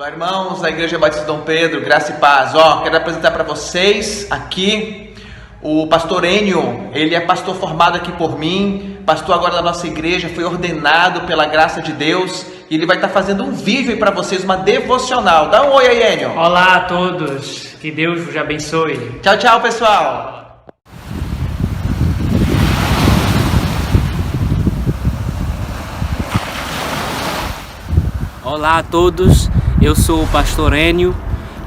Olá, irmãos da Igreja Batista Dom Pedro, graça e paz. Quero apresentar para vocês aqui o pastor Enio. Ele é pastor formado aqui por mim, pastor agora da nossa igreja, foi ordenado pela graça de Deus. E ele vai estar fazendo um vídeo aí para vocês, uma devocional. Dá um oi aí, Enio. Olá a todos, que Deus vos abençoe. Tchau, tchau, pessoal. Olá a todos, eu sou o pastor Enio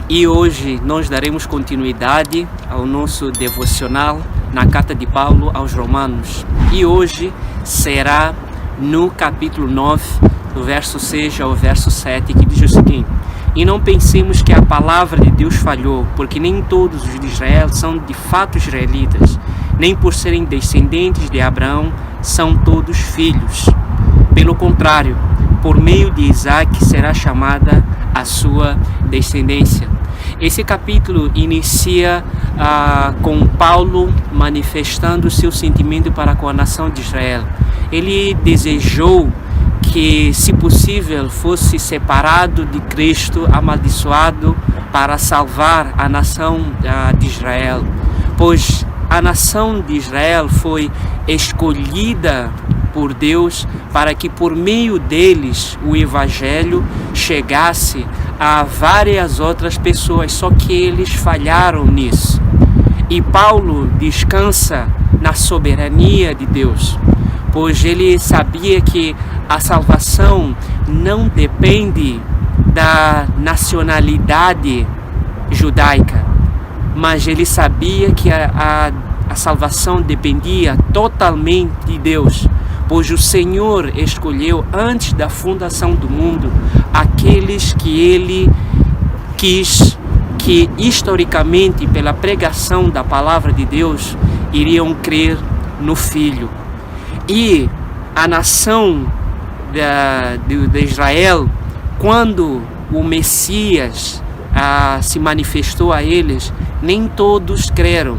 e hoje nós daremos continuidade ao nosso devocional na carta de Paulo aos Romanos. E hoje será no capítulo 9, do verso 6 ao verso 7, que diz o seguinte: E não pensemos que a palavra de Deus falhou, porque nem todos os de Israel são de fato israelitas, nem por serem descendentes de Abraão são todos filhos. Pelo contrário, por meio de Isaac será chamada a sua descendência. Esse capítulo inicia com Paulo manifestando seu sentimento para com a nação de Israel. Ele desejou que, se possível, fosse separado de Cristo, amaldiçoado, para salvar a nação de Israel, pois a nação de Israel foi escolhida por Deus para que por meio deles o evangelho chegasse a várias outras pessoas, só que eles falharam nisso. E Paulo descansa na soberania de Deus, pois ele sabia que a salvação não depende da nacionalidade judaica, mas ele sabia que a salvação dependia totalmente de Deus, pois o Senhor escolheu antes da fundação do mundo aqueles que Ele quis que historicamente, pela pregação da palavra de Deus, iriam crer no Filho. E a nação de Israel, quando o Messias se manifestou a eles, nem todos creram,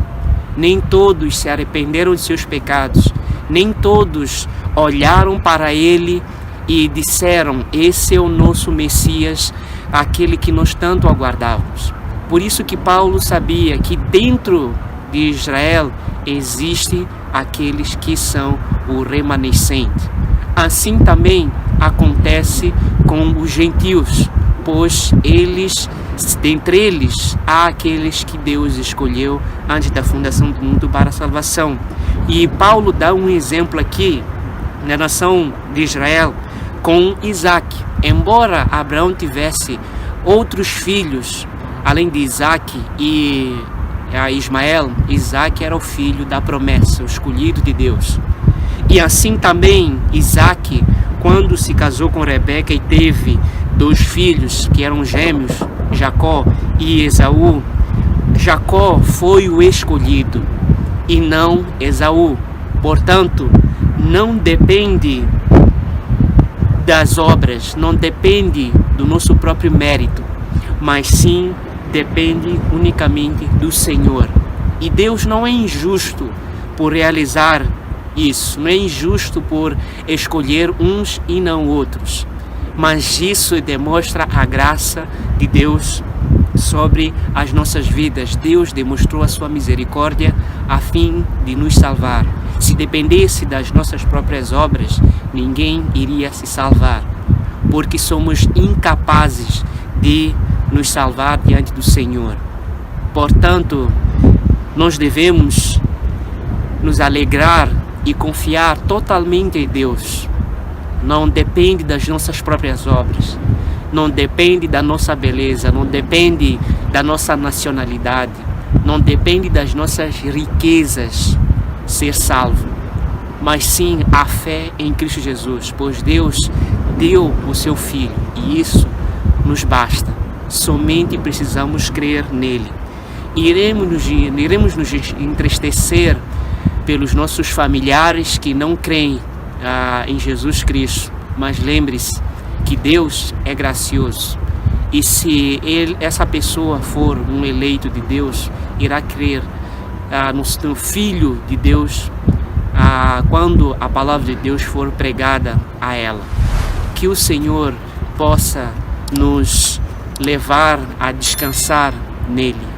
nem todos se arrependeram de seus pecados, nem todos olharam para ele e disseram: esse é o nosso Messias, aquele que nós tanto aguardávamos. Por isso que Paulo sabia que dentro de Israel existe aqueles que são o remanescente. Assim também acontece com os gentios, pois dentre eles há aqueles que Deus escolheu antes da fundação do mundo para a salvação. E Paulo dá um exemplo aqui na nação de Israel com Isaac. Embora Abraão tivesse outros filhos além de Isaac e Ismael, Isaac era o filho da promessa, o escolhido de Deus. E assim também Isaac, quando se casou com Rebeca e teve 2 filhos que eram gêmeos, Jacó e Esaú, Jacó foi o escolhido e não Esaú. Portanto, não depende das obras, não depende do nosso próprio mérito, mas sim depende unicamente do Senhor. E Deus não é injusto por realizar isso, não é injusto por escolher uns e não outros, mas isso demonstra a graça de Deus sobre as nossas vidas. Deus demonstrou a sua misericórdia a fim de nos salvar. Se dependesse das nossas próprias obras, ninguém iria se salvar, porque somos incapazes de nos salvar diante do Senhor. Portanto, nós devemos nos alegrar e confiar totalmente em Deus. Não depende das nossas próprias obras, não depende da nossa beleza, não depende da nossa nacionalidade, não depende das nossas riquezas ser salvo, mas sim a fé em Cristo Jesus, pois Deus deu o seu Filho e isso nos basta. Somente precisamos crer nele. Iremos nos entristecer pelos nossos familiares que não creem em Jesus Cristo, mas lembre-se que Deus é gracioso, e se essa pessoa for um eleito de Deus, irá crer no Filho de Deus quando a palavra de Deus for pregada a ela. Que o Senhor possa nos levar a descansar nele.